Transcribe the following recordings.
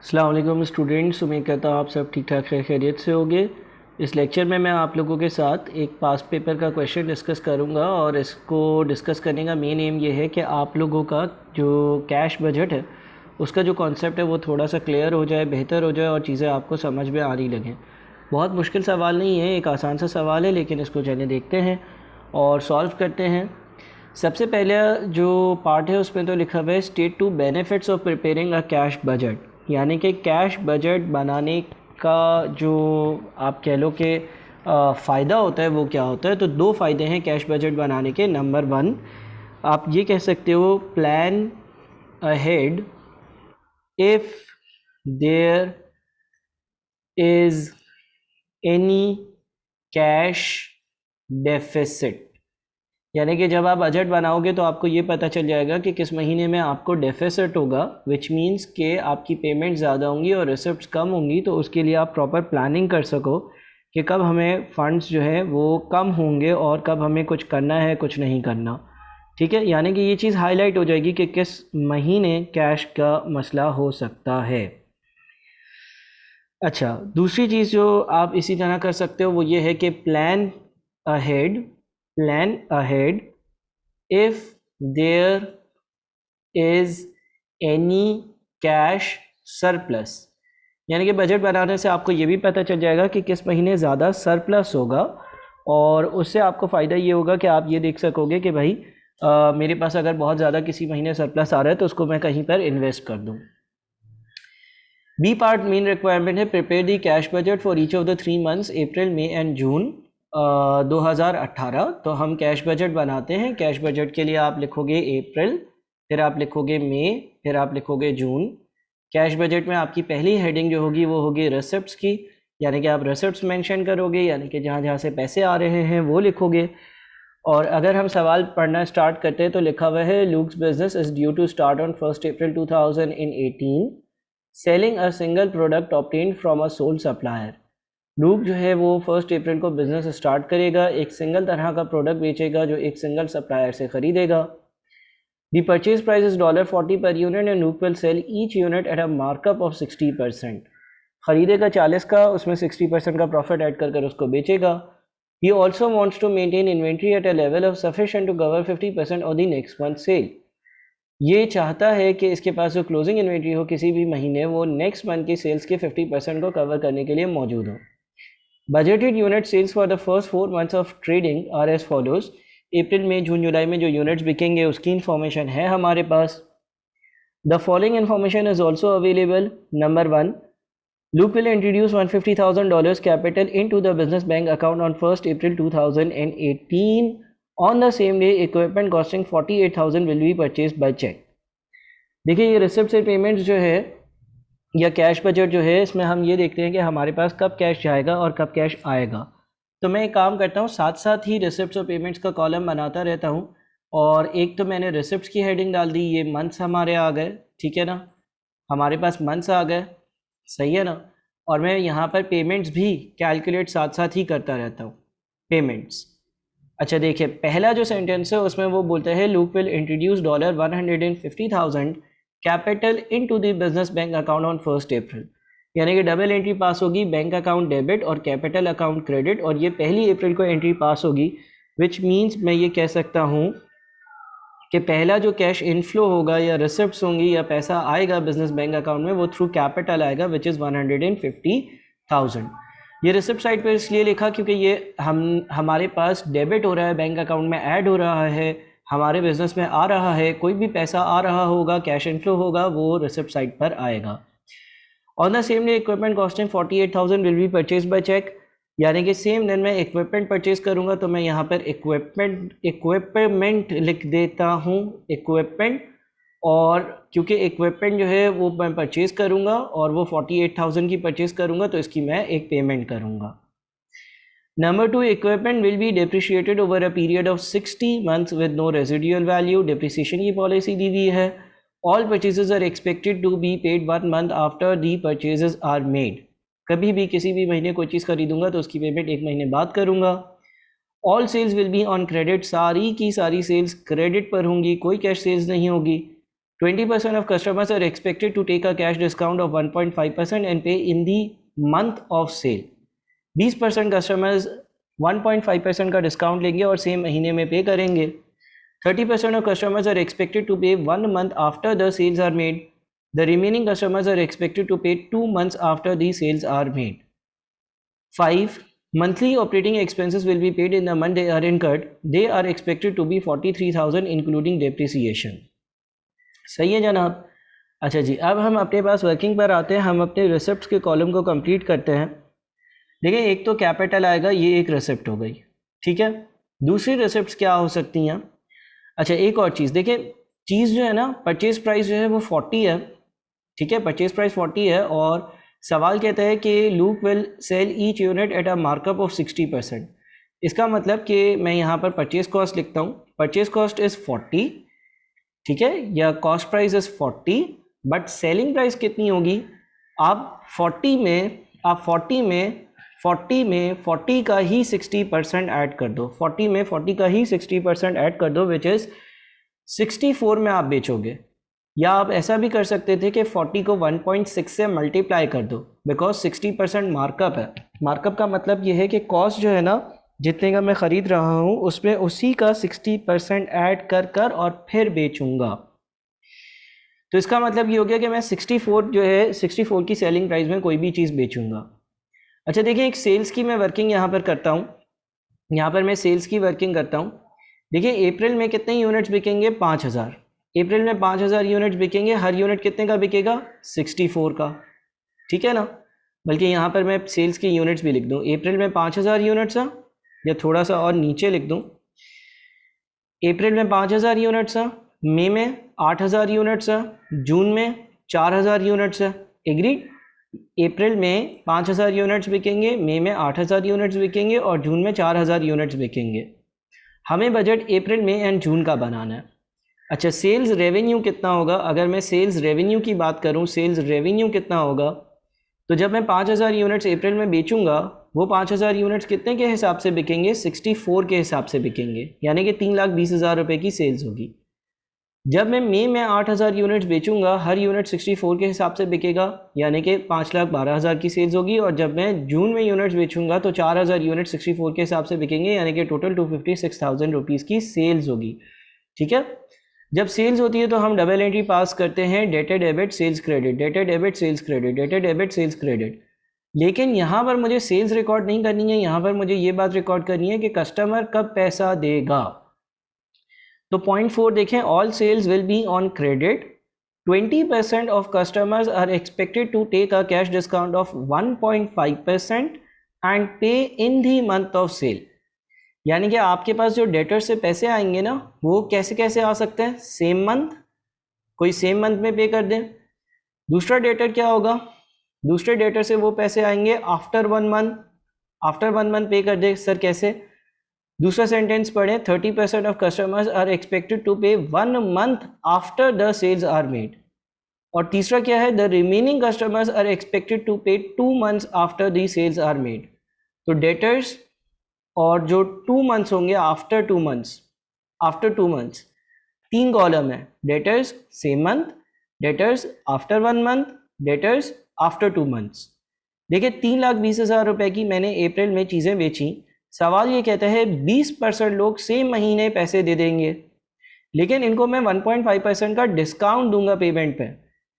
अस्सलाम वालेकुम स्टूडेंट्स, उम्मीद करता हूँ आप सब ठीक ठाक खैरियत से होंगे। इस लेक्चर में मैं आप लोगों के साथ एक पास्ट पेपर का क्वेश्चन डिस्कस करूँगा और इसको डिस्कस करने का मेन एम ये है कि आप लोगों का जो कैश बजट है उसका जो कॉन्सेप्ट है वो थोड़ा सा क्लियर हो जाए, बेहतर हो जाए और चीज़ें आपको समझ में आने लगें। बहुत मुश्किल सवाल नहीं है, एक आसान सा सवाल है, लेकिन इसको चलिए देखते हैं और सॉल्व करते हैं। सबसे पहले जो पार्ट है उसमें तो लिखा हुआ है state two benefits of preparing a cash budget, यानी कि कैश बजट बनाने का जो आप कह लो कि फ़ायदा होता है वो क्या होता है। तो दो फ़ायदे हैं कैश बजट बनाने के। नंबर वन, आप ये कह सकते हो plan ahead if there is any cash deficit, यानी कि जब आप बजट बनाओगे तो आपको ये पता चल जाएगा कि किस महीने में आपको डेफिसिट होगा, विच मीन्स कि आपकी पेमेंट ज़्यादा होंगी और रिसिप्ट्स कम होंगी। तो उसके लिए आप प्रॉपर प्लानिंग कर सको कि कब हमें फ़ंड्स जो है वो कम होंगे और कब हमें कुछ करना है, कुछ नहीं करना। ठीक है, यानी कि ये चीज़ हाईलाइट हो जाएगी कि किस महीने कैश का मसला हो सकता है। अच्छा, दूसरी चीज़ जो आप इसी तरह कर सकते हो वो ये है कि plan ahead if there is any cash surplus, यानी कि बजट बनाने से आपको ये भी पता चल जाएगा कि किस महीने ज़्यादा सरप्लस होगा और उससे आपको फ़ायदा ये होगा कि आप ये देख सकोगे कि भाई मेरे पास अगर बहुत ज़्यादा किसी महीने सरप्लस आ रहा है तो उसको मैं कहीं पर इन्वेस्ट कर दूँ। बी पार्ट मेन रिक्वायरमेंट है prepare the cash budget for each of the 3 months April May and June 2018। तो हम कैश बजट बनाते हैं। कैश बजट के लिए आप लिखोगे अप्रैल, फिर आप लिखोगे मई, फिर आप लिखोगे जून। कैश बजट में आपकी पहली हेडिंग जो होगी वो होगी रिसिप्ट्स की, यानी कि आप रिसिप्ट्स मेंशन करोगे, यानी कि जहाँ जहाँ से पैसे आ रहे हैं वो लिखोगे। और अगर हम सवाल पढ़ना स्टार्ट करते हैं तो लिखा हुआ है Luke's business is due to start on 1 April 2018 selling a single product obtained from a sole supplier. Luke जो है वो 1 अप्रैल को बिजनेस स्टार्ट करेगा, एक सिंगल तरह का प्रोडक्ट बेचेगा जो एक सिंगल सप्लायर से खरीदेगा। The purchase price is $40 per unit and Luke will sell each unit at a markup of 60%। खरीदेगा 40 का, उसमें 60% का प्रॉफिट ऐड कर कर उसको बेचेगा। He also wants to maintain inventory at a level of sufficient to cover 50% of the next month sale. ये चाहता है कि इसके पास जो क्लोजिंग इन्वेंट्री हो किसी भी महीने वो नेक्स्ट मंथ की सेल्स के 50% को कवर करने के लिए मौजूद हो। Budgeted unit sales for the first 4 months of trading are as follows. अप्रैल मई जून जुलाई में जो यूनिट्स बिकेंगे उसकी इन्फॉर्मेशन है हमारे पास। The following information is also available. Number one, Luke will introduce $150,000 capital into the business bank account on 1st April 2018. On the same day, equipment costing $48,000 will be purchased by check. देखिए, ये receipt से payments जो है या cash budget जो है इसमें हम ये देखते हैं कि हमारे पास कब कैश जाएगा और कब कैश आएगा। तो मैं एक काम करता हूँ, साथ साथ ही रिसिप्ट्स और पेमेंट्स का कॉलम बनाता रहता हूँ। और एक तो मैंने रिसिप्ट्स की हेडिंग डाल दी, ये मंथ्स हमारे आ गए, ठीक है ना, हमारे पास मंथ्स आ गए, सही है ना। और मैं यहाँ पर पेमेंट्स भी कैलकुलेट साथ साथ ही करता रहता हूँ, पेमेंट्स। अच्छा देखिए, पहला जो सेंटेंस है उसमें वो बोलते हैं look will introduce $150,000 capital into the business bank account on 1 अप्रैल, यानी कि डबल एंट्री पास होगी, बैंक अकाउंट डेबिट और कैपिटल अकाउंट क्रेडिट, और ये पहली अप्रैल को एंट्री पास होगी। विच मीन्स मैं ये कह सकता हूँ कि पहला जो कैश इनफ्लो होगा या रिसिप्ट्स होंगी या पैसा आएगा बिजनेस बैंक अकाउंट में वो थ्रू कैपिटल आएगा, विच इज़ 150,000। ये रिसिप्ट साइड पर इसलिए लिखा क्योंकि ये हमारे पास डेबिट हो रहा है, बैंक अकाउंट में ऐड हो रहा है, हमारे बिजनेस में आ रहा है, कोई भी पैसा आ रहा होगा, कैश इनफ्लो होगा, वो रिसिप्ट साइड पर आएगा। On the same day equipment costing 48,000 will be purchase by cheque, यानी कि सेम दिन मैं इक्विपमेंट परचेज करूंगा तो मैं यहाँ पर इक्विपमेंट लिख देता हूँ, इक्विपमेंट। और क्योंकि इक्विपमेंट जो है वो मैं परचेज़ करूँगा और वो 48,000 की परचेज़ करूँगा तो इसकी मैं एक पेमेंट करूँगा। Number two, equipment will be depreciated over a period of 60 months with no residual value. Depreciation की पॉलिसी दी हुई है। All purchases are expected to be paid 1 month after the purchases are made. कभी भी किसी भी महीने कोई चीज़ खरीदूंगा तो उसकी पेमेंट 1 महीने बाद करूँगा। All sales will be on credit, सारी की सारी सेल्स क्रेडिट पर होंगी, कोई कैश सेल्स नहीं होगी। 20% of customers are expected to take a cash discount of 1.5% and pay in the month of sale. 20% customers 1.5% का डिस्काउंट लेंगे और सेम महीने में पे करेंगे. 30% of customers are expected to pay 1 month after the sales are made. The remaining customers are expected to pay 2 months after the sales are made. 5. Monthly operating expenses will be paid in the month they are incurred. They are expected to be 43,000 including depreciation. सही है जनाब. अच्छा जी, अब हम अपने पास working पर आते हैं. हम अपने रिसिप्ट्स के कॉलम को कंप्लीट करते हैं. देखिए, एक तो कैपिटल आएगा, ये एक रिसिप्ट हो गई, ठीक है. दूसरी रिसिप्ट्स क्या हो सकती हैं? अच्छा, एक और चीज़ देखिए, चीज़ जो है ना, परचेज प्राइस जो है वो 40 है, ठीक है. परचेज प्राइस 40 है और सवाल कहता है कि Luke will sell each unit at a markup of 60%. इसका मतलब कि मैं यहाँ पर परचेज कॉस्ट लिखता हूँ. परचेज कॉस्ट इज़ 40, ठीक है, या cost price is 40, but selling price कितनी होगी? आप 40 में 40 का ही 60% ऐड कर दो. 40 में 40 का ही 60% ऐड कर दो, विच इज़ 64 में आप बेचोगे. या आप ऐसा भी कर सकते थे कि 40 को 1.6 से मल्टीप्लाई कर दो, बिकॉज 60% मार्कअप है. मार्कअप का मतलब ये है कि कॉस्ट जो है ना, जितने का मैं ख़रीद रहा हूँ उसमें उसी का 60% ऐड कर और फिर बेचूंगा. तो इसका मतलब ये हो गया कि मैं 64 की सेलिंग प्राइस में कोई भी चीज़ बेचूंगा. अच्छा देखिए, एक सेल्स की मैं वर्किंग यहाँ पर करता हूँ. यहाँ पर मैं सेल्स की वर्किंग करता हूँ. देखिए, अप्रैल में कितने यूनिट्स बिकेंगे? 5000. अप्रैल में 5000 यूनिट्स बिकेंगे. हर यूनिट कितने का बिकेगा? 64 का, ठीक है ना. बल्कि यहाँ पर मैं सेल्स की यूनिट्स भी लिख दूँ. अप्रैल में 5000 यूनिट्स है, या थोड़ा सा और नीचे लिख दूँ, अप्रैल में 5000 यूनिट्स है, मई में 8000 यूनिट्स है, जून में 4000 यूनिट्स है. एग्रीड. अप्रैल में 5000 यूनिट्स बिकेंगे, मई में 8000 यूनिट्स बिकेंगे और जून में 4000 यूनिट्स बिकेंगे. हमें बजट अप्रैल में एंड जून का बनाना है. अच्छा, सेल्स रेवेन्यू कितना होगा? अगर मैं सेल्स रेवेन्यू की बात करूं, सेल्स रेवेन्यू कितना होगा, तो जब मैं 5000 यूनिट्स अप्रैल में बेचूंगा, वो 5000 यूनिट्स कितने के हिसाब से बिकेंगे? 64 के हिसाब से बिकेंगे, यानी कि 3,20,000 रुपये की सेल्स होगी. जब मैं मई में 8000 यूनिट्स बेचूंगा, हर यूनिट 64 के हिसाब से बिकेगा, यानी कि 5,12,000 की सेल्स होगी. और जब मैं जून में यूनिट्स बेचूंगा तो 4000 यूनिट 64 के हिसाब से बिकेंगे, यानी कि टोटल 256,000 रुपीज़ की सेल्स होगी, ठीक है. जब सेल्स होती है तो हम डबल एंट्री पास करते हैं, dated debit sales credit, dated debit sales credit, dated debit sales credit. लेकिन यहाँ पर मुझे सेल्स रिकॉर्ड नहीं करनी है. यहाँ पर मुझे ये बात रिकॉर्ड करनी है कि कस्टमर कब पैसा देगा. तो पॉइंट 4 देखें, all sales will be on credit. 20% of customers are expected to take a cash discount of 1.5% and pay in the month of sale. यानी कि आपके पास जो डेटर से पैसे आएंगे ना, वो कैसे कैसे आ सकते हैं? सेम मंथ, कोई सेम मंथ में पे कर दें. दूसरा डेटर क्या होगा? दूसरे डेटर से वो पैसे आएंगे आफ्टर 1 मंथ, आफ्टर 1 मंथ पे कर दे. सर कैसे? दूसरा सेंटेंस पढ़ें, 30% of customers are expected to pay 1 month after the sales are made. और तीसरा क्या है? The remaining customers are expected to pay 2 months after the sales are made. तो डेटर्स और जो 2 मंथ्स होंगे after 2 months, after 2 months 3 column है. Debtors same month, debtors after 1 month, debtors after 2 months. देखिए, 3,20,000 रुपये की मैंने अप्रैल में चीज़ें बेची. सवाल ये कहता है 20% लोग सेम महीने पैसे दे देंगे, लेकिन इनको मैं 1.5% का डिस्काउंट दूंगा पेमेंट पे.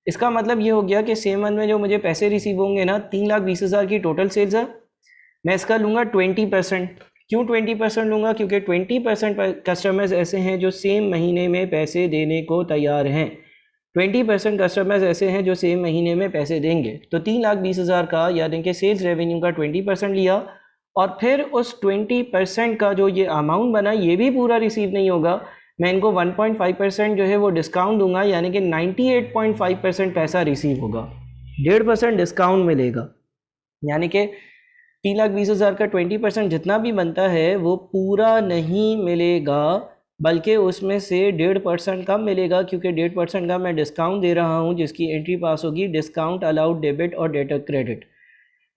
इसका मतलब ये हो गया कि सेम मंथ में जो मुझे पैसे रिसीव होंगे ना, 3,20,000 की टोटल सेल्स है, मैं इसका लूँगा 20%. क्यों 20% लूँगा? क्योंकि 20% कस्टमर्स ऐसे हैं जो सेम महीने में पैसे देने को तैयार हैं. 20% कस्टमर्स ऐसे हैं जो सेम महीने में पैसे देंगे. तो 3,20,000 का, यानी कि सेल्स रेवेन्यू का 20% लिया, और फिर उस 20% का जो ये अमाउंट बना, ये भी पूरा रिसीव नहीं होगा. मैं इनको 1.5% जो है वो डिस्काउंट दूंगा, यानी कि 98.5% पैसा रिसीव होगा. 1.5% डिस्काउंट मिलेगा, यानी कि 3,20,000 का 20% जितना भी बनता है वो पूरा नहीं मिलेगा, बल्कि उसमें से 1.5% कम मिलेगा, क्योंकि 1.5% का मैं डिस्काउंट दे रहा हूँ, जिसकी एंट्री पास होगी डिस्काउंट अलाउड डेबिट और डेटर क्रेडिट.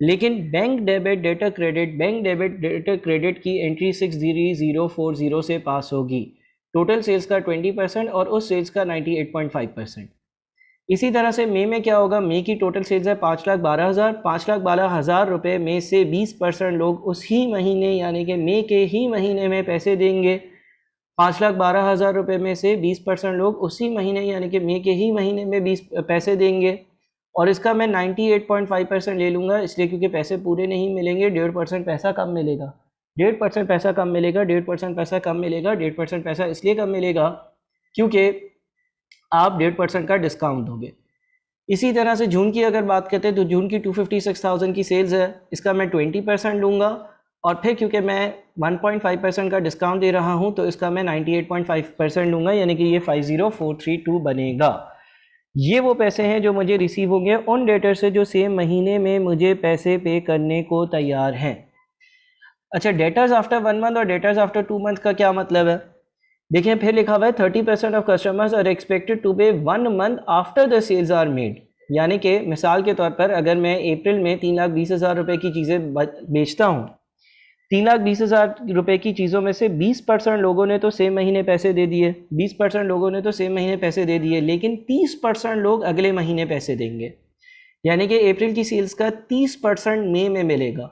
लेकिन bank debit debtor credit, bank debit debtor credit की एंट्री 60040 से पास होगी. टोटल सेल्स का 20% और उस सेल्स का 98.5%। इसी तरह से मई में क्या होगा, मई की टोटल सेल्स है 5,12,000। 5,12,000 रुपये में से 20% लोग उसी महीने यानी कि मई के ही महीने में पैसे देंगे। 5,12,000 रुपये में से 20% लोग उसी महीने यानी कि मई के ही महीने में 20 पैसे देंगे। और इसका मैं 98.5% ले लूँगा, इसलिए क्योंकि पैसे पूरे नहीं मिलेंगे, 1.5% पैसा कम मिलेगा। 1.5% पैसा कम मिलेगा, 1.5% पैसा कम मिलेगा। 1.5% पैसा इसलिए कम मिलेगा क्योंकि आप 1.5% का डिस्काउंट दोगे। इसी तरह से जून की अगर बात करते हैं तो जून की 256,000 की सेल्स है, इसका मैं 20% लूँगा और फिर क्योंकि मैं 1.5% का डिस्काउंट दे रहा हूँ तो इसका मैं 98.5% लूँगा, यानी कि ये 50,432 बनेगा। ये वो पैसे हैं जो मुझे रिसीव होंगे उन डेटर से जो सेम महीने में मुझे पैसे पे करने को तैयार हैं। अच्छा, डेटर्स आफ्टर 1 मंथ और डेटर्स आफ्टर 2 मंथ का क्या मतलब है? देखिए फिर लिखा हुआ है 30% of customers are expected to pay 1 month after the sales are made. यानी कि मिसाल के तौर पर अगर मैं अप्रैल में 3,20,000 रुपये की चीज़ें बेचता हूँ, 3,20,000 रुपये की चीज़ों में से 20% लोगों ने तो सेम महीने पैसे दे दिए, 20% लोगों ने तो सेम महीने पैसे दे दिए, लेकिन 30% लोग अगले महीने पैसे देंगे। यानी कि अप्रैल की सेल्स का 30% मई में मिलेगा,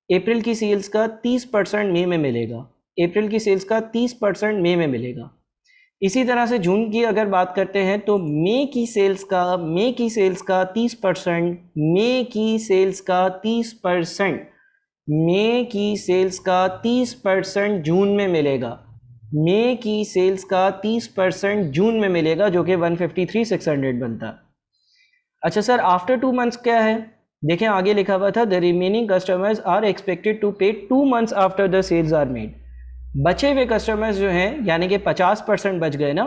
अप्रैल की सेल्स का 30% मई में मिलेगा, अप्रैल की सेल्स का 30% मई में मिलेगा। इसी तरह से जून की अगर बात करते हैं तो मई की सेल्स का 30%, मई की सेल्स का 30%, मई की सेल्स का 30% जून में मिलेगा, मई की सेल्स का 30% जून में मिलेगा, जो कि 153,600 बनता है। अच्छा सर, आफ्टर 2 मंथ्स क्या है? देखें आगे लिखा हुआ था the remaining customers are expected to pay 2 months after the sales are made. बचे हुए कस्टमर्स जो हैं, यानी कि 50% बच गए ना,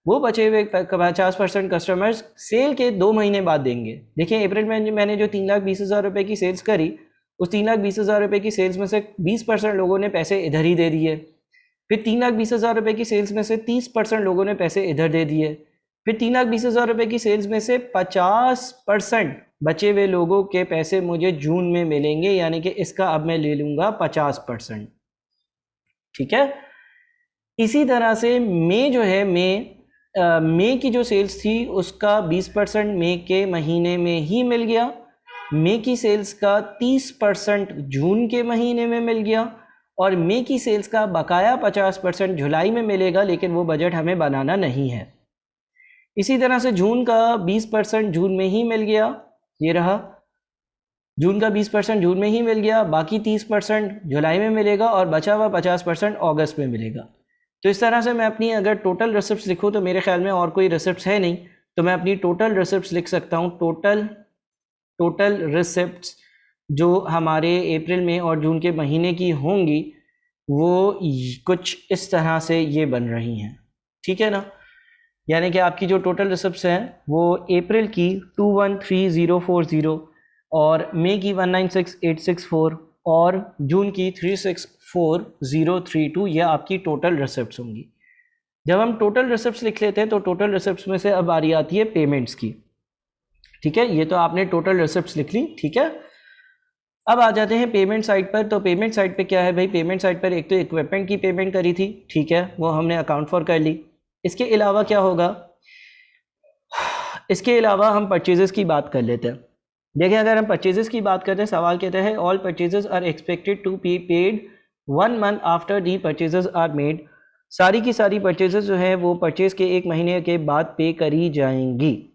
वो बचे हुए 50% कस्टमर्स सेल के 2 महीने बाद देंगे। देखिए अप्रैल में मैंने जो 3,20,000 रुपये की सेल्स करी, उस 3,20,000 रुपये की सेल्स में से 20% लोगों ने पैसे इधर ही दे दिए। फिर 3,20,000 रुपये की सेल्स में से 30% लोगों ने पैसे इधर दे दिए। फिर 3,20,000 रुपये की सेल्स में से 50% बचे हुए लोगों के पैसे मुझे जून में मिलेंगे, यानी कि इसका अब मैं ले लूँगा 50%। ठीक है। इसी तरह से मई जो है, मई की जो सेल्स थी उसका 20% मई के महीने में ही मिल गया, मई की सेल्स का 30% जून के महीने में मिल गया और मई की सेल्स का बकाया 50% जुलाई में मिलेगा, लेकिन वो बजट हमें बनाना नहीं है। इसी तरह से जून का 20% जून में ही मिल गया, ये रहा, जून का 20% जून में ही मिल गया, बाकी 30% जुलाई में मिलेगा और बचा हुआ 50% अगस्त में मिलेगा। तो इस तरह से मैं अपनी अगर टोटल रिसिप्ट्स लिखूँ तो मेरे ख्याल में और कोई रिसिप्ट्स है नहीं, तो मैं अपनी टोटल रिसिप्ट्स लिख सकता हूँ। टोटल रिसिप्ट्स जो हमारे अप्रैल में और जून के महीने की होंगी वो कुछ इस तरह से ये बन रही हैं। ठीक है ना, यानी कि आपकी जो टोटल रिसिप्ट्स हैं वो अप्रैल की 213,040 और मई की 196,864 और जून की 364,032, ये आपकी टोटल रिसिप्ट्स होंगी। जब हम टोटल रिसिप्ट्स लिख लेते हैं तो टोटल रिसिप्ट्स में से अब बारी आती है पेमेंट्स की। ठीक है, ये तो आपने टोटल रिसिप्ट्स लिख ली। ठीक है, अब आ जाते हैं पेमेंट साइड पर। तो पेमेंट साइड पे क्या है भाई? पेमेंट साइड पर एक तो इक्विपमेंट की पेमेंट करी थी, ठीक है, वो हमने अकाउंट फॉर कर ली। इसके अलावा क्या होगा? इसके अलावा हम परचेजेस की बात कर लेते हैं। देखिए अगर हम परचेजेस की बात करते हैं, सवाल कहते हैं all purchases are expected to be paid 1 month after the purchases are made. सारी की सारी परचेजेस जो है वो परचेज के 1 महीने के बाद पे करी जाएंगी।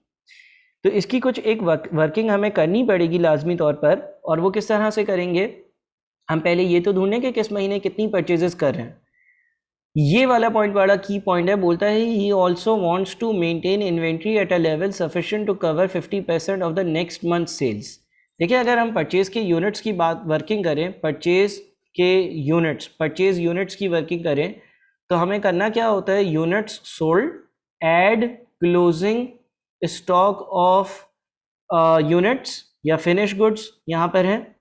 तो इसकी कुछ एक वर्किंग हमें करनी पड़ेगी लाजमी तौर पर, और वो किस तरह से करेंगे? हम पहले ये तो ढूंढें कि किस महीने कितनी परचेजेस कर रहे हैं। ये वाला पॉइंट बड़ा की पॉइंट है। बोलता है he also wants to maintain inventory at a level sufficient to cover 50% of the next month sales. देखिए अगर हम परचेज के यूनिट्स की बात वर्किंग करें, परचेज यूनिट्स की वर्किंग करें, तो हमें करना क्या होता है? Units sold add closing stock of units या फिनिश गुड्स यहाँ पर है,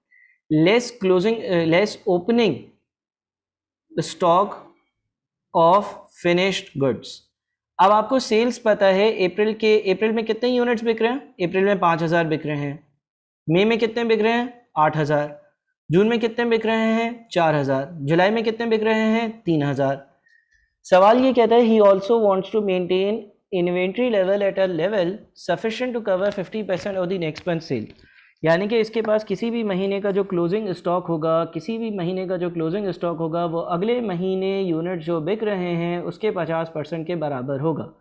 less opening stock of finished goods. अब आपको सेल्स पता है अप्रैल में कितने यूनिट्स बिक रहे हैं? अप्रैल में 5,000 बिक रहे हैं। मई में कितने बिक रहे हैं? 8,000। जून में कितने बिक रहे हैं? 4,000। जुलाई में कितने बिक रहे हैं? 3,000। सवाल ये कहता है he also wants to maintain inventory level at a level sufficient to cover 50% of the next month sale. यानी कि इसके पास किसी भी महीने का जो क्लोजिंग स्टॉक होगा, किसी भी महीने का जो क्लोजिंग स्टॉक होगा वो अगले महीने यूनिट जो बिक रहे हैं उसके 50% के बराबर होगा।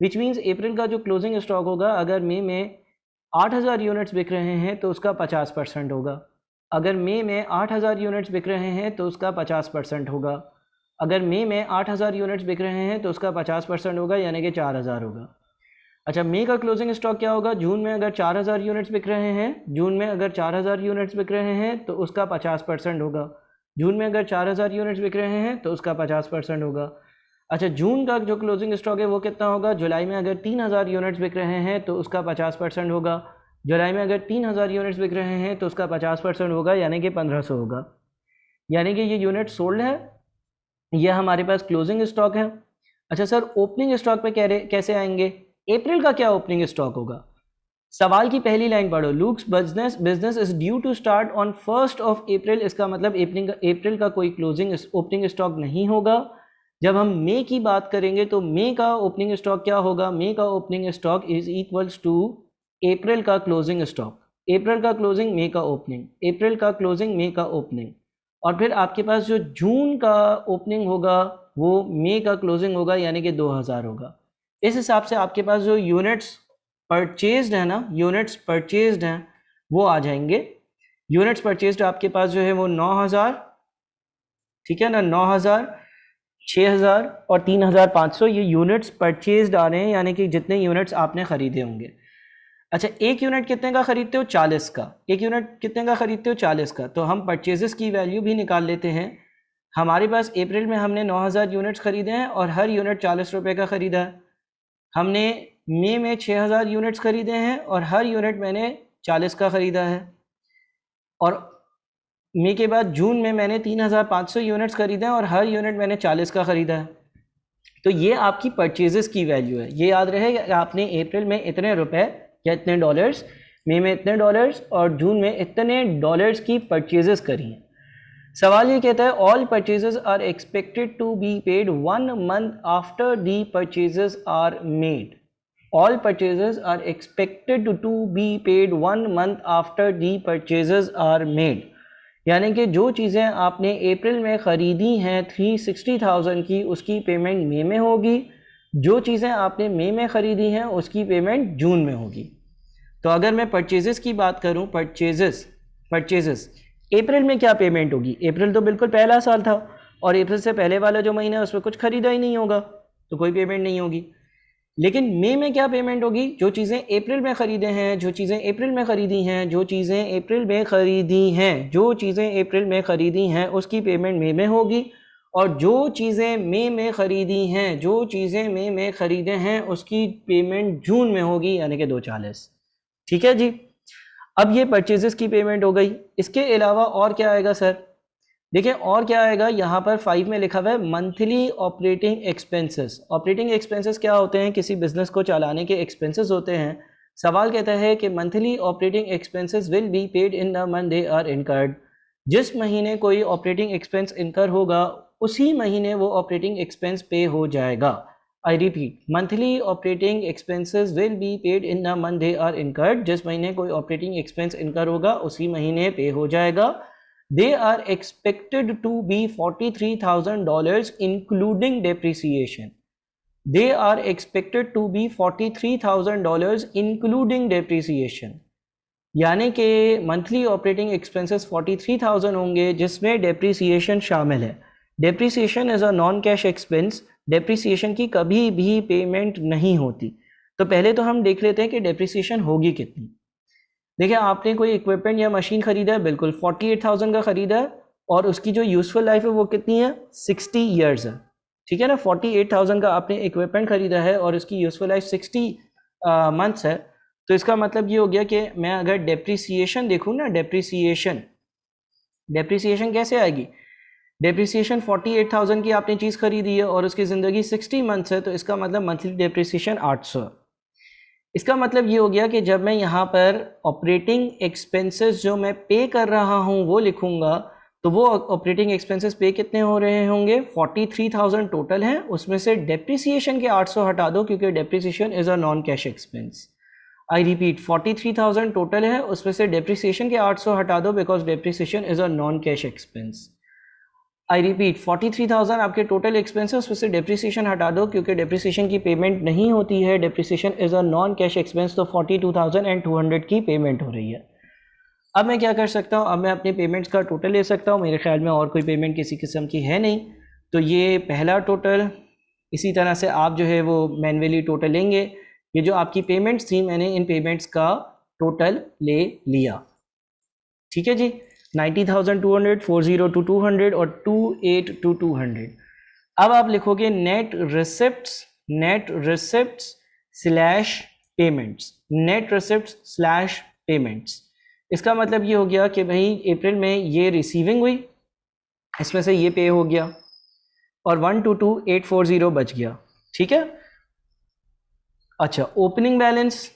विच मीन्स अप्रैल का जो क्लोजिंग स्टॉक होगा, अगर मई में 8000 यूनिट्स बिक रहे हैं तो उसका 50% होगा। अगर मई में 8000 यूनिट्स बिक रहे हैं तो उसका 50% होगा। अगर मई में 8000 यूनिट्स बिक रहे हैं तो उसका 50% होगा, यानी कि 4000 होगा। अच्छा, मई का क्लोजिंग स्टॉक क्या होगा? जून में अगर 4000 यूनिट्स बिक रहे हैं, जून में अगर 4000 यूनिट्स बिक रहे हैं तो उसका 50% होगा। जून में अगर 4000 यूनिट्स बिक रहे हैं तो उसका 50% होगा। अच्छा, जून का जो क्लोजिंग स्टॉक है वो कितना होगा? जुलाई में अगर 3000 यूनिट्स बिक रहे हैं तो उसका 50% होगा। जुलाई में अगर 3000 यूनिट्स बिक रहे हैं तो उसका 50% होगा, यानी कि 1500 होगा। यानी कि ये यूनिट सोल्ड है, यह हमारे पास क्लोजिंग स्टॉक है। अच्छा सर, ओपनिंग स्टॉक पे कैसे आएंगे? अप्रैल का क्या ओपनिंग स्टॉक होगा? सवाल की पहली लाइन पढ़ो, Luke's business is due to start on 1 April. इसका मतलब अप्रैल का कोई क्लोजिंग ओपनिंग स्टॉक नहीं होगा। जब हम मई की बात करेंगे तो मई का ओपनिंग स्टॉक क्या होगा? मई का opening stock is equals to अप्रैल का क्लोजिंग स्टॉक। अप्रैल का क्लोजिंग मई का ओपनिंग, अप्रैल का क्लोजिंग मई का ओपनिंग। और फिर आपके पास जो जून का ओपनिंग होगा वो मई का क्लोजिंग होगा, यानी कि 2000 होगा। इस हिसाब से आपके पास जो यूनिट्स परचेज्ड है ना, यूनिट्स परचेज्ड हैं वो आ जाएंगे। यूनिट्स परचेज्ड आपके पास जो है वो 9000, ठीक है ना, 9000, 6000 और 3500 ये यूनिट्स परचेज्ड आ रहे हैं, यानी कि जितने यूनिट्स आपने खरीदे होंगे। अच्छा, एक यूनिट कितने का खरीदते हो? 40 का। एक यूनिट कितने का खरीदते हो? 40 का। तो हम परचेजेस की वैल्यू भी निकाल लेते हैं। हमारे पास अप्रैल में हमने 9000 यूनिट्स खरीदे हैं और हर यूनिट 40 रुपये का ख़रीदा है। हमने मई में 6000 यूनिट्स खरीदे हैं और हर यूनिट मैंने 40 का ख़रीदा है। और मई के बाद जून में मैंने 3500 यूनिट्स खरीदे हैं और हर यूनिट मैंने 40 का ख़रीदा है। तो ये आपकी परचेजेस की वैल्यू है। ये याद रहे कि आपने अप्रैल में इतने रुपए या इतने डॉलर्स, मई में इतने डॉलर्स और जून में इतने डॉलर्स की परचेजेस करी हैं। सवाल ये कहता है all purchases are expected to be paid 1 month after the purchases are made. All purchases are expected to be paid 1 month after the purchases are made. यानी कि जो चीज़ें आपने अप्रैल में ख़रीदी हैं 360,000 की, उसकी पेमेंट मई में होगी। जो चीज़ें आपने मई में ख़रीदी हैं उसकी पेमेंट जून में होगी। तो अगर मैं परचेजेस की बात करूं, परचेजेस अप्रैल में क्या पेमेंट होगी? अप्रैल तो बिल्कुल पहला साल था और अप्रैल से पहले वाला जो महीना है उसमें कुछ खरीदा ही नहीं होगा, तो कोई पेमेंट नहीं होगी। लेकिन मई में क्या पेमेंट होगी? जो चीज़ें अप्रैल में ख़रीदे हैं, जो चीज़ें अप्रैल में ख़रीदी हैं, जो चीज़ें अप्रैल में ख़रीदी हैं, जो चीज़ें अप्रैल में ख़रीदी हैं उसकी पेमेंट मई में होगी। और जो चीज़ें मई में ख़रीदी हैं, जो चीज़ें मई में ख़रीदे हैं उसकी पेमेंट जून में होगी, यानी कि 240। ठीक है जी। अब ये परचेजेस की पेमेंट हो गई। इसके अलावा और क्या आएगा सर? देखिए और क्या आएगा, यहाँ पर 5 में लिखा हुआ है monthly operating expenses. Operating expenses क्या होते हैं? किसी बिजनेस को चलाने के एक्सपेंसेस होते हैं। सवाल कहता है कि monthly operating expenses will be paid in the month they are incurred. जिस महीने कोई ऑपरेटिंग एक्सपेंस इनकर होगा उसी महीने वो ऑपरेटिंग एक्सपेंस पे हो जाएगा। I repeat, monthly operating expenses will be paid in the month they are incurred. जिस महीने कोई ऑपरेटिंग एक्सपेंस इनकर होगा उसी महीने पे हो जाएगा। They are expected to be $43,000 including depreciation. They are expected to be $43,000 including depreciation. यानी कि मंथली ऑपरेटिंग एक्सपेंसेस 43,000 होंगे जिसमें डेप्रीसिएशन शामिल है। Depreciation is a non cash expense. Depreciation की कभी भी पेमेंट नहीं होती। तो पहले तो हम देख लेते हैं कि डेप्रीसिएशन होगी कितनी। देखिए आपने कोई इक्विपमेंट या मशीन खरीदा है, बिल्कुल 48,000 का खरीदा है और उसकी जो यूज़फुल लाइफ है वो कितनी है? 60 ईयर्स है। ठीक है ना, 48,000 का आपने इक्विपमेंट खरीदा है और उसकी यूज़फुल लाइफ 60 मंथ्स है। तो इसका मतलब ये हो गया कि मैं अगर डेप्रीसिएशन देखूँ ना, डेप्रीसिएशन कैसे आएगी? डेप्रीसिएशन 48,000 की आपने चीज़ खरीदी है और उसकी ज़िंदगी 60 मंथ्स है, तो इसका मतलब मंथली डेप्रीसिएशन 800। इसका मतलब ये हो गया कि जब मैं यहाँ पर ऑपरेटिंग एक्सपेंसेस जो मैं पे कर रहा हूँ वो लिखूँगा तो वो ऑपरेटिंग एक्सपेंसेस पे कितने हो रहे होंगे, 43,000 टोटल है, उसमें से डेप्रिसिएशन के 800 हटा दो क्योंकि depreciation is a non cash expense. I repeat, 43,000 total है, उसमें से डेप्रिसिएशन के 800 हटा दो because depreciation is a non cash expense. I repeat, 43,000 आपके टोटल एक्सपेंस है, उसमें से डेप्रिसिएशन हटा दो क्योंकि डेप्रिसिएशन की पेमेंट नहीं होती है, depreciation is a non cash expense, तो 42,200 की पेमेंट हो रही है। अब मैं क्या कर सकता हूँ, अब मैं अपने पेमेंट्स का टोटल ले सकता हूँ, मेरे ख्याल में और कोई पेमेंट किसी किस्म की है नहीं, तो ये पहला टोटल। इसी तरह से आप जो है वो मैन्युअली टोटल लेंगे, ये जो आपकी पेमेंट्स थी मैंने इन पेमेंट्स का टोटल ले लिया, ठीक है जी। 90,200, 40 to 200 और 28 to 200। अब आप लिखोगे net receipts slash payments, net receipts slash payments. इसका मतलब ये हो गया कि भाई अप्रैल में ये रिसीविंग हुई, इसमें से ये पे हो गया और 122,840 बच गया, ठीक है। अच्छा, ओपनिंग बैलेंस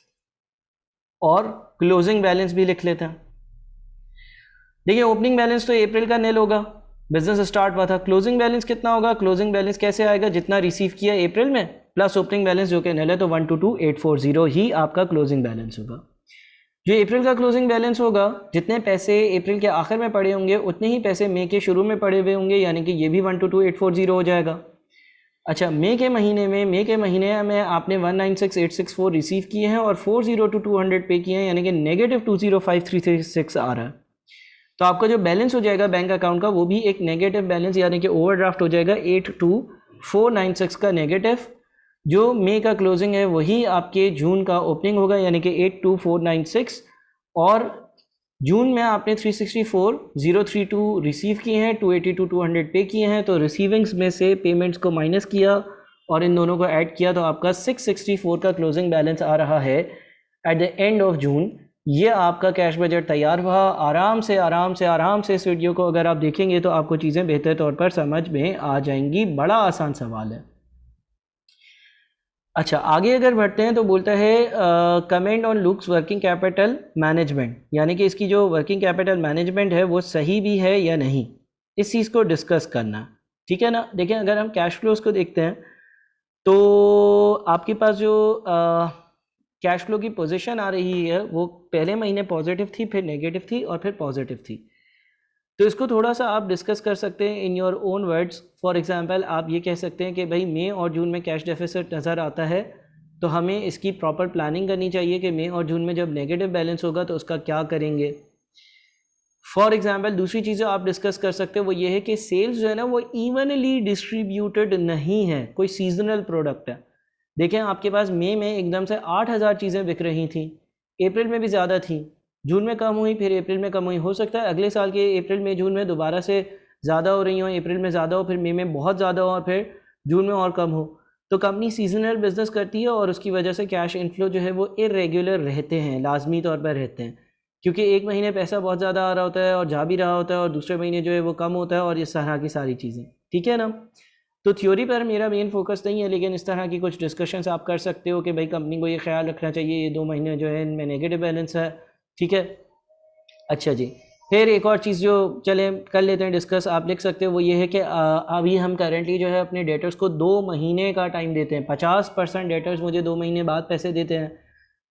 और क्लोजिंग बैलेंस भी लिख लेते हैं। देखिए ओपनिंग बैलेंस तो अप्रैल का नील होगा, बिजनेस स्टार्ट हुआ था। क्लोजिंग बैलेंस कितना होगा, क्लोजिंग बैलेंस कैसे आएगा, जितना रिसीव किया अप्रैल में प्लस ओपनिंग बैलेंस जो कि नील है, तो 122,840 ही आपका क्लोजिंग बैलेंस होगा। जो अप्रैल का क्लोजिंग बैलेंस होगा, जितने पैसे अप्रैल के आखिर में पड़े होंगे उतने ही पैसे मई के शुरू में पड़े हुए होंगे, यानी कि ये भी 122,840 हो जाएगा। अच्छा, मई के महीने में आपने 196,864 रिसीव किए हैं और 40 to 200 पे किए हैं, यानी कि नेगेटिव 205,336 आ रहा है। तो आपका जो बैलेंस हो जाएगा बैंक अकाउंट का वो भी एक नेगेटिव बैलेंस, यानी कि ओवरड्राफ्ट हो जाएगा 82,496 का नेगेटिव। जो मई का क्लोजिंग है वही आपके जून का ओपनिंग होगा, यानी कि 82,496, और जून में आपने 364,032 रिसीव किए हैं, 282,200 पे किए हैं, तो रिसीविंग्स में से पेमेंट्स को माइनस किया और इन दोनों को ऐड किया तो आपका 664 का क्लोजिंग बैलेंस आ रहा है at the end of June. ये आपका कैश बजट तैयार हुआ। आराम से इस वीडियो को अगर आप देखेंगे तो आपको चीज़ें बेहतर तौर पर समझ में आ जाएंगी। बड़ा आसान सवाल है। अच्छा, आगे अगर बढ़ते हैं तो बोलता है comment on looks working capital management, यानी कि इसकी जो वर्किंग कैपिटल मैनेजमेंट है वो सही भी है या नहीं, इस चीज़ को डिस्कस करना, ठीक है ना। देखिए अगर हम कैश फ्लोज को देखते हैं तो आपके पास जो कैश फ्लो की पोजीशन आ रही है वो पहले महीने पॉजिटिव थी, फिर नेगेटिव थी और फिर पॉजिटिव थी। तो इसको थोड़ा सा आप डिस्कस कर सकते हैं in your own words. For example आप ये कह सकते हैं कि भाई मई और जून में कैश डेफिसिट नज़र आता है, तो हमें इसकी प्रॉपर प्लानिंग करनी चाहिए कि मई और जून में जब नेगेटिव बैलेंस होगा तो उसका क्या करेंगे। फॉर एग्जांपल दूसरी चीज़ें आप डिस्कस कर सकते हैं वो ये है कि सेल्स जो है ना वो इवनली डिस्ट्रीब्यूटेड नहीं है, कोई सीजनल प्रोडक्ट है। देखें आपके पास मई में एकदम से 8,000 चीज़ें बिक रही थी, अप्रैल में भी ज़्यादा थी, जून में कम हुई, फिर अप्रैल में कम हुई। हो सकता है अगले साल के अप्रैल में जून में दोबारा से ज़्यादा हो रही हो, अप्रैल में ज़्यादा हो, फिर मई में बहुत ज़्यादा हो और फिर जून में और कम हो। तो कंपनी सीजनल बिजनेस करती है और उसकी वजह से कैश इनफ्लो जो है वो इरेगुलर रहते हैं, लाजमी तौर पर रहते हैं, क्योंकि एक महीने पैसा बहुत ज़्यादा आ रहा होता है और जा भी रहा होता है और दूसरे महीने जो है वो कम होता है और इस तरह की सारी चीज़ें, ठीक है ना। तो थ्योरी पर मेरा मेन फोकस नहीं है, लेकिन इस तरह की कुछ डिस्कशंस आप कर सकते हो कि भाई कंपनी को ये ख्याल रखना चाहिए ये 2 महीने जो है इनमें नेगेटिव बैलेंस है, ठीक है। अच्छा जी, फिर एक और चीज़ जो चले कर लेते हैं डिस्कस, आप लिख सकते हो वो ये है कि अभी हम करेंटली जो है अपने डेटर्स को 2 महीने का टाइम देते हैं। 50% डेटर्स मुझे 2 महीने बाद पैसे देते हैं,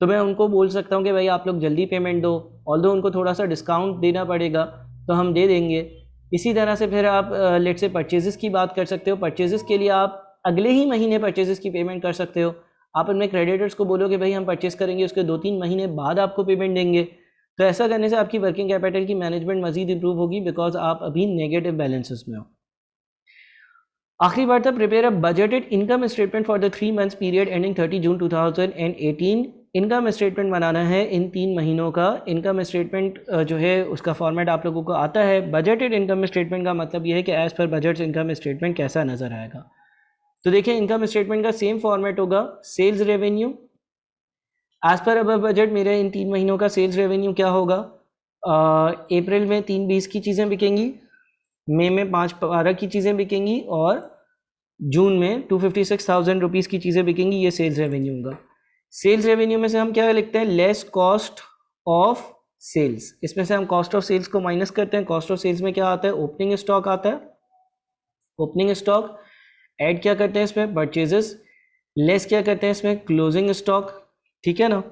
तो मैं उनको बोल सकता हूँ कि भाई आप लोग जल्दी पेमेंट दो, ऑल्दो उनको थोड़ा सा डिस्काउंट देना पड़ेगा तो हम दे देंगे। इसी तरह से फिर आप लेट से परचेजेस की बात कर सकते हो। परचेजेस के लिए आप अगले ही महीने परचेजेस की पेमेंट कर सकते हो। आप अपने क्रेडिटर्स को बोलो कि भाई हम परचेस करेंगे, उसके 2-3 महीने बाद आपको पेमेंट देंगे। तो ऐसा करने से आपकी वर्किंग कैपिटल की मैनेजमेंट मजीद इंप्रूव होगी, बिकॉज आप अभी नेगेटिव बैलेंसेस में हो। आखिरी बार था, prepare a budgeted income statement for the 3 months period ending 30 June 2018। Income statement बनाना है इन 3 महीनों का। इनकम स्टेटमेंट जो है उसका फॉर्मेट आप लोगों को आता है। बजटेड इनकम स्टेटमेंट का मतलब ये है कि as per budget income statement कैसा नज़र आएगा। तो देखिए इनकम स्टेटमेंट का सेम फॉर्मेट होगा। सेल्स रेवेन्यू एज़ पर अब बजट, मेरे इन 3 महीनों का सेल्स रेवेन्यू क्या होगा। अप्रैल में 320 की चीज़ें बिकेंगी, मई में 512 की चीज़ें बिकेंगी और जून में 256,000 रुपीज़ की चीज़ें बिकेंगी। ये सेल्स रेवेन्यू होगा। सेल्स रेवेन्यू में से हम क्या लिखते हैं, लेस कॉस्ट ऑफ सेल्स, इसमें से हम कॉस्ट ऑफ सेल्स को माइनस करते हैं। कॉस्ट ऑफ सेल्स में क्या आता है, ओपनिंग स्टॉक आता है। ओपनिंग स्टॉक ऐड क्या करते हैं इसमें, परचेजेस, लेस क्या करते हैं इसमें, क्लोजिंग स्टॉक। ठीक है ना।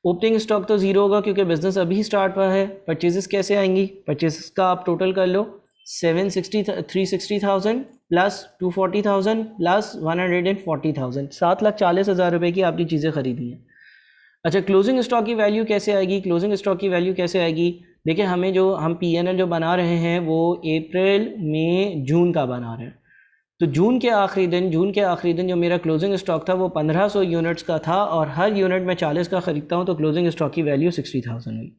ओपनिंग स्टॉक तो जीरो होगा क्योंकि बिजनेस अभी स्टार्ट हुआ है। परचेजेस कैसे आएंगी, परचेजेस का आप टोटल कर लो, 360,000 प्लस 240,000 प्लस 140,000, 7,40,000 रुपये की आपने चीज़ें खरीदी हैं। अच्छा, क्लोजिंग स्टॉक की वैल्यू कैसे आएगी, क्लोजिंग स्टॉक की वैल्यू कैसे आएगी, देखिए हमें जो हम पीएनएल जो बना रहे हैं वो अप्रैल मई जून का बना रहे हैं। तो जून के आखिरी दिन जो मेरा क्लोजिंग स्टॉक था वो 1500 यूनिट्स का था और हर यूनिट में 40 का ख़रीदता हूँ, तो क्लोजिंग स्टॉक की वैल्यू 60,000 हुई।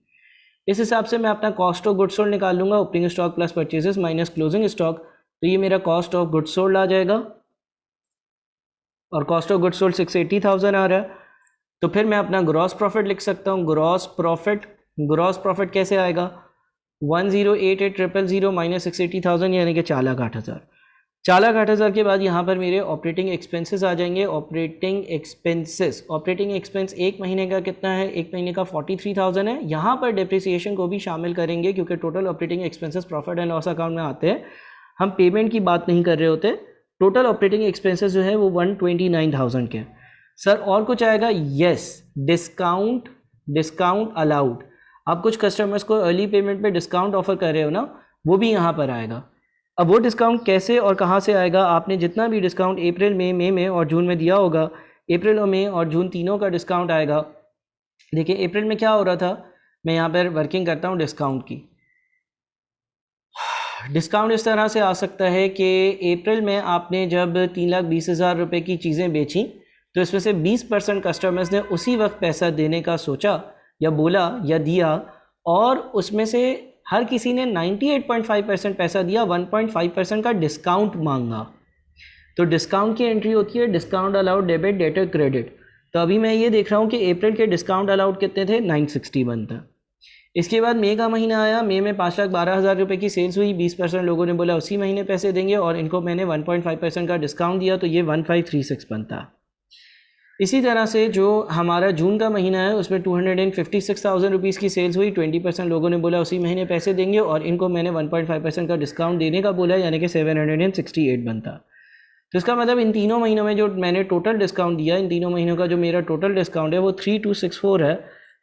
इस हिसाब से मैं अपना कॉस्ट ऑफ गुड्स सोल्ड निकाल लूँगा, opening stock plus purchases minus closing stock, तो ये मेरा कॉस्ट ऑफ गुड्स सोल्ड आ जाएगा और कॉस्ट ऑफ गुड्स सोल्ड 680,000 आ रहा है। तो फिर मैं अपना ग्रॉस प्रॉफिट लिख सकता हूँ। ग्रॉस प्रॉफिट कैसे आएगा, 1,08,800 माइनस 680,000 यानी कि 4,08,000। 4,08,000 के बाद यहाँ पर मेरे ऑपरेटिंग एक्सपेंसेस आ जाएंगे। ऑपरेटिंग एक्सपेंस एक महीने का कितना है, एक महीने का 43,000 है। यहाँ पर डिप्रिसिएशन को भी शामिल करेंगे क्योंकि total operating expenses profit and loss account में आते हैं, हम पेमेंट की बात नहीं कर रहे होते। टोटल ऑपरेटिंग एक्सपेंसेस जो है वो 129,000 के। सर और कुछ आएगा, यस, डिस्काउंट अलाउड। आप कुछ कस्टमर्स को अर्ली पेमेंट पे डिस्काउंट ऑफर कर रहे हो ना, वो भी यहाँ पर आएगा। अब वो डिस्काउंट कैसे और कहाँ से आएगा, आपने जितना भी डिस्काउंट अप्रैल मई में और जून में दिया होगा, अप्रैल और मई और जून तीनों का डिस्काउंट आएगा। देखिए अप्रैल में क्या हो रहा था, मैं यहाँ पर वर्किंग करता हूँ डिस्काउंट की। डिस्काउंट इस तरह से आ सकता है कि अप्रैल में आपने जब 3,20,000 रुपये की चीज़ें बेची तो इसमें से 20% कस्टमर्स ने उसी वक्त पैसा देने का सोचा या बोला या दिया, और उसमें से हर किसी ने 98.5% पैसा दिया, 1.5% का डिस्काउंट मांगा। तो डिस्काउंट की एंट्री होती है discount allowed debit debtor credit. तो अभी मैं ये देख रहा हूँ कि अप्रैल के डिस्काउंट अलाउड कितने थे, 961 था। इसके बाद मई का महीना आया, मई में 5,12,000 रुपये की सेल्स हुई, 20% लोगों ने बोला उसी महीने पैसे देंगे और इनको मैंने 1.5% का डिस्काउंट दिया, तो ये 1,536 बनता। इसी तरह से जो हमारा जून का महीना है उसमें 256,000 रुपीज़ की सेल्स हुई, 20% लोगों ने बोला उसी महीने पैसे देंगे और इनको मैंने 1.5% का डिस्काउंट देने का बोला, यानी कि 768 बनता। तो इसका मतलब इन तीनों महीनों में जो मैंने टोटल डिस्काउंट दिया, इन तीनों महीनों का जो मेरा टोटल डिस्काउंट है वो 3264 है।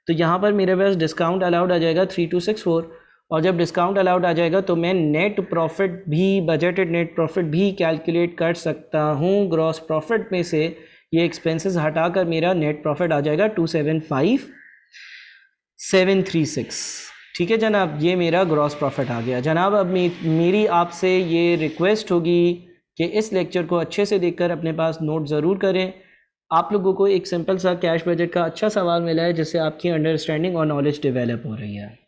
तो यहाँ पर मेरे पास डिस्काउंट अलाउड आ जाएगा 3264, और जब डिस्काउंट अलाउड आ जाएगा तो मैं नेट प्रॉफिट भी, बजटेड नेट प्रॉफिट भी कैलकुलेट कर सकता हूँ। ग्रॉस प्रॉफिट में से ये एक्सपेंसेस हटाकर मेरा नेट प्रॉफिट आ जाएगा 275,736। ठीक है जनाब, ये मेरा ग्रॉस प्रॉफिट आ गया। जनाब अब मेरी आपसे ये रिक्वेस्ट होगी कि इस लेक्चर को अच्छे से देखकर अपने पास नोट ज़रूर करें। आप लोगों को एक सिंपल सा कैश बजट का अच्छा सवाल मिला है जिससे आपकी अंडरस्टैंडिंग और नॉलेज डेवलप हो रही है।